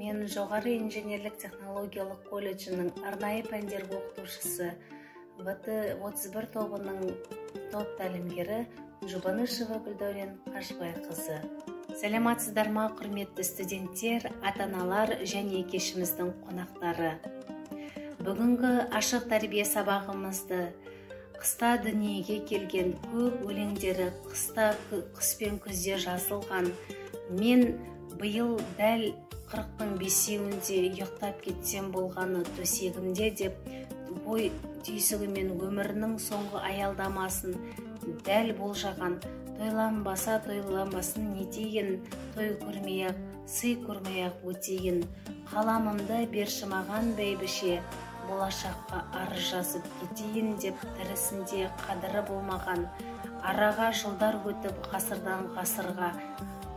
Мен жоғары инженерлік технологиялық колледжінің арнайы пәндер оқытушысы, ВТ-31 тобының топ тәлімгері Жұбанышева Гүлдәурен Қажыбайқызы. Сәлематсыздар ма, құрметті студенттер, ата-аналар және кешіміздің қонақтары. Бүгінгі ашық тәрбие сабағымызды қыста дүниеге келген көп өлеңдері қыста қыс пен күзде жазылған, мен биыл дәл 40-ның 5-інде ұйықтап кетсем болғаны төсегімде деп бой түйсігімен өмірінің соңғы аялдамасын дәл болжаған, тойланбасын нетейін, той көрмей-ақ, сый көрмей-ақ өтейін, қаламымды берші маған бәйбіше, болашаққа арыз жазып кетейін деп тірісінде қадірі болмаған, араға жылдар өтіп ғасырдан ғасырға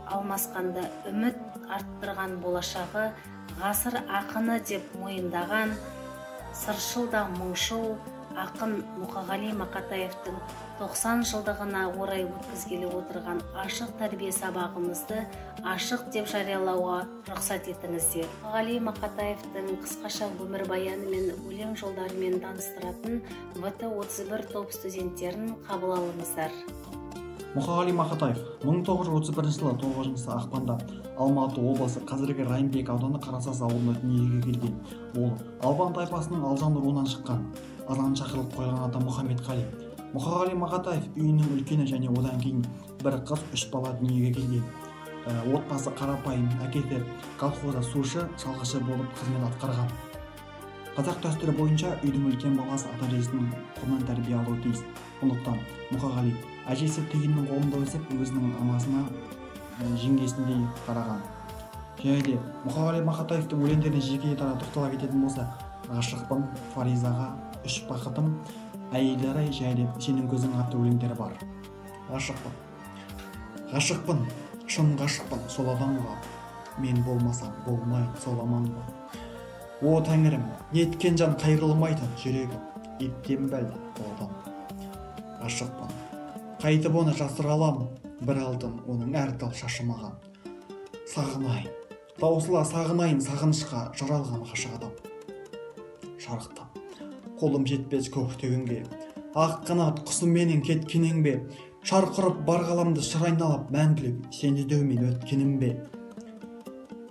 алмасқанда үміт арттырған болашағы, ғасыр ақыны деп мойындаған, сыршыл да мұңшыл ақын Мұқағали Мақатаевтың 90 жылдығына орай өткізгелі отырған ашық тәрбие сабағымызды ашық деп жариялауға рұқсат етіңіздер. Мұқағали Мақатаевтың қысқаша өмірбаяны мен өлең жолдарымен таныстыратын ВТ-31 топ студенттерін қабыл алыңыздар. Мұқағали Мақатаев 1931 жылы 9 ақпанда Алматы облысы қазіргі Райымбек ауданы Қарасаз ауылында дүниеге келген. Ол албан тайпасының Алжан руынан шыққан, арлан шақырылып қойған адам Мұхаммедқали. Мұқағали Мақатаев үйінің үлкені және одан кейін бір қыз, 3 бала дүниеге келген. Отбасы қарапайым, әкесі колхозда сушы, шалғышы болып қызмет атқарған. Қазақ дәстүрі бойынша үйдің үлкен баласы ата-әжесінің қолынан тәрбие алуы тиіс. Сондықтан Мұқағали әжесі түйіннің қолында өсіп, өзінің анасына жеңгесіндей қараған. Және де Мұқағали Мақатаевтың өлеңдеріне жеке тоқтала кететін болса, ғашықпын, Фаризаға, 3 бақытым, әйелі арай, және сенің көзің атты өлеңдері бар. Ғашықпын, шын ғашықпын сол адамға, мен болмасам болмайды сол аманға. О тәңірім, неткен жан қайрылмайтын жүрегі, еттен бәлді одан. Ғашықпын, қайтып оны жасыра аламын, бір алтын оның әр тал шашымаған. Сағынайын, таусыла сағынайын сағынышқа жаралған ғашық адам. Шарықтап, қолым жетпес көк төгінге, ақ қанат құсым менің кеткенің бе, шарқырып бар ғаламды шыр айналып мәңгілік сен іздеумен өткенім бе.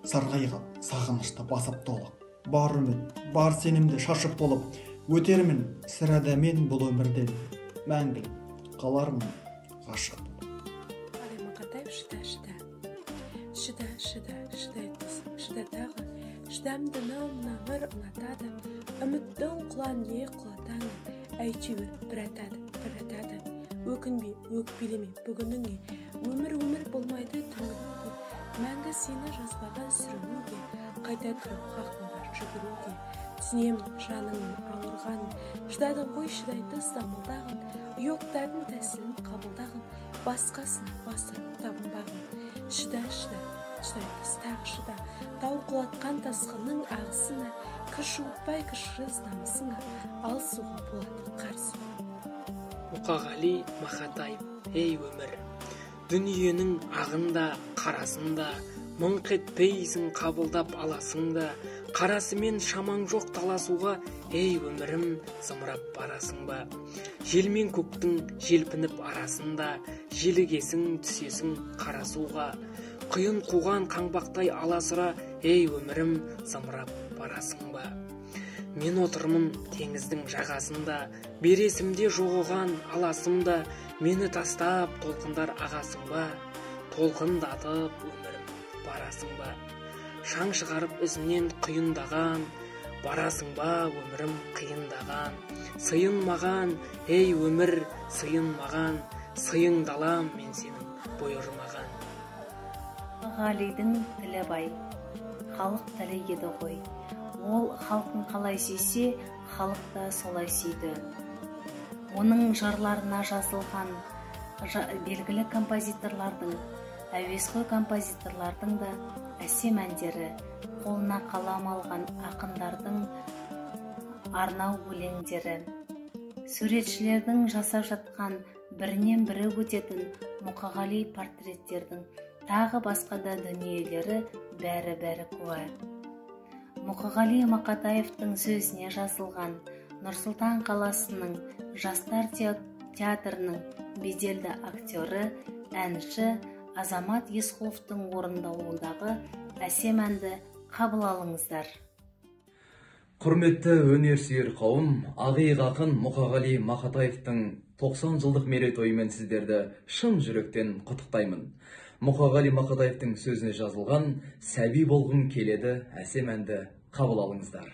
Сарғайған сағынышта басып толып, бар үміт, бар сенімді шашып болып, өтермін сірәді мен бұл өмірден, мәңгілік қалармын ғашық. Шыда тағы, шыдамды нағыр ұнатады, үміттің құлан ие құлатаны, әйтеуір бір атады. Өкінбе, өкпелеме бүгініңе, өмір болмайды түңілуге, мәңгі сені жазбаған сүрінуге, қайта тұрып хақың бар жүгіруге. Түсінемін жаныңның ауырғанын, шыдадың ғой шыдайды самылдағын, ұйықтадың тәсілін қабылдағын, басқасына бастырып табынбағын. Шыда, тағы шыда, тау құлатқан тасқынның ағысына, кір жуытпай кішіріз намысыңа, алысуға болады қарсы. Мұқағали Мақатаев, ей өмір, дүниенің ағында, қарасында, мыңқ етпейсің қабылдап аласыңда, қарасымен шамаң жоқ таласуға, ей өмірім, зымырап барасың ба? Желмен көктің желпініп арасында, желігесің түсесің қарасуға, құйын қуған қаңбақтай аласыра, ей өмірім, зымырап барасың ба? Мен отырмын теңіздің жағасында, бересімде жоғыған аласымда, мені тастап толқындар ағасың ба? Толқындатып өмірім барасың ба? Шаң шығарып ізінен құйындаған, барасың ба өмірім қиындаған? Сыйын маған, ей өмір, сыйын маған, сыйыңдалам мен сенің бұйырмаған. Мұқағалидың тілі бай, халық тілі еді ғой. Ол халқын қалай сүйсе, халық та солай сүйді. Оның жырларына жазылған белгілі композиторлардың, әуесқой композиторлардың да әсем әндері, қолына қалам алған ақындардың арнау өлеңдері, суретшілердің жасап жатқан бірінен бірі өтетін Мұқағали портреттердің тағы басқа да дүниелері бәрі куә. Мұқағали Мақатаевтың сөзіне жазылған Нұр-Сұлтан қаласының Жастар театрының беделді актері, әнші Азамат Есқұловтың орындауындағы әсем әнді қабыл алыңыздар. Құрметті өнерсүйер қауым, ақиық ақын Мұқағали Мақатаевтың 90 жылдық мерейтойымен сіздерді шын жүректен құттықтаймын. Мұқағали Мақатаевтың сөзіне жазылған «Сәби болғым келеді» әсем әнді қабыл алыңыздар.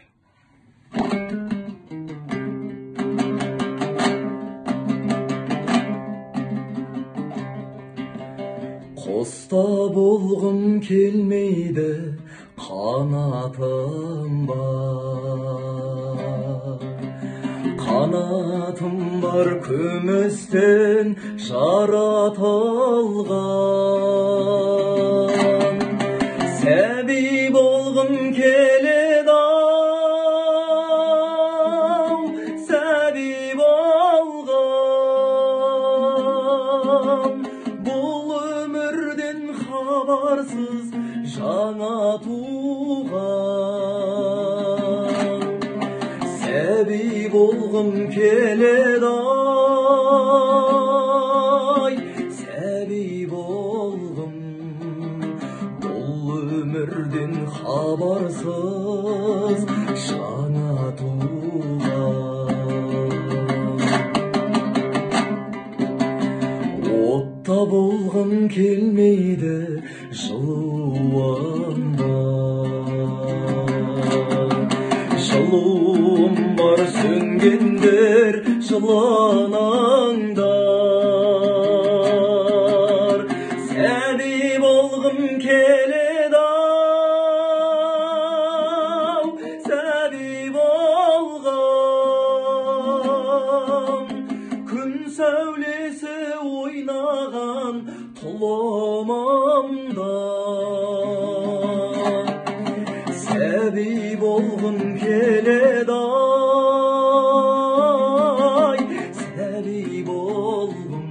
Құста болғым келмейді, қанатым бар. Қанатым бар күмістен жаратылған. Сәби болғым келеді-ау, сәби болғым. Бұл өмірден хабарсыз жаңа туған. Сәби болғым келеді-ай, сәби болғым. Бұл өмірден хабарсыз жаңа туған. Отта болғым келмейді, жылуында. Жылуым бар, сөнгендер жыланаңдар. Сәби болғым келеді-ау, сәби болғым. Күн сәулесі ойнаған тұлымымда. Сәби болғым келеді-ай, сәби болғым.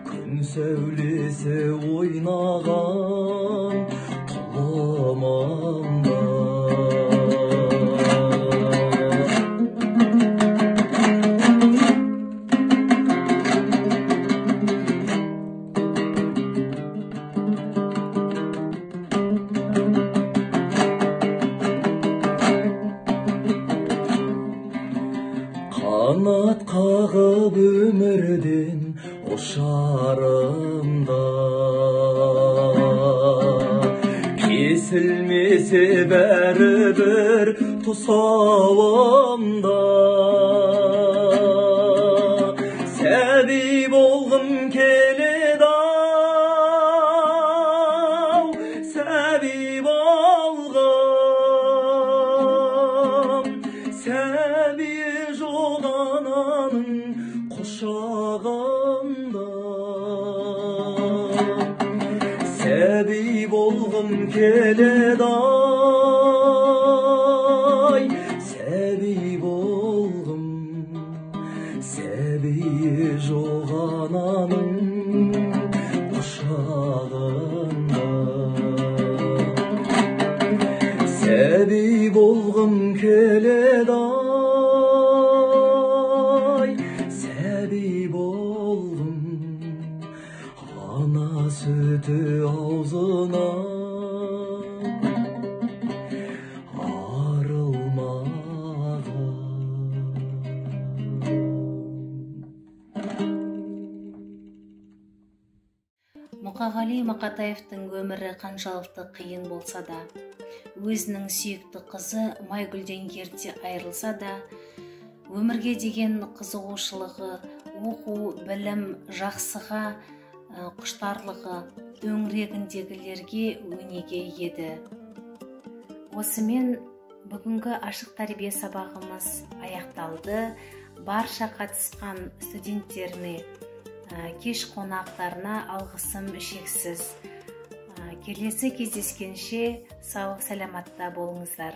Күн сәулесі ойнаған тұлымымда. Қанат қағып өмірден ұшарымда. Кесілмесе бәрібір тұсауымда. Сәби болғым келеді-ау, сәби болғым. Сәби жоқ ананың құшағында. Сәби болғым келеді-ай, сәби болғым. Сәби жоқ ананың құшағында. Сәби болғым келеді-ай, сәби болғым. Ана сүті аузынан Мұқағали Мақатаевтың өмірі қаншалықты қиын болса да, өзінің сүйікті қызы Майгүлден ерте айырылса да, өмірге деген қызығушылығы, оқу, білім, жақсыға құштарлығы төңірегіндегілерге өнеге еді. Осымен бүгінгі ашық тәрбие сабағымыз аяқталды. Барша қатысқан студенттеріме, кеш қонақтарына алғысым шексіз. Келесі кездескенше сау саламатта болыңыздар.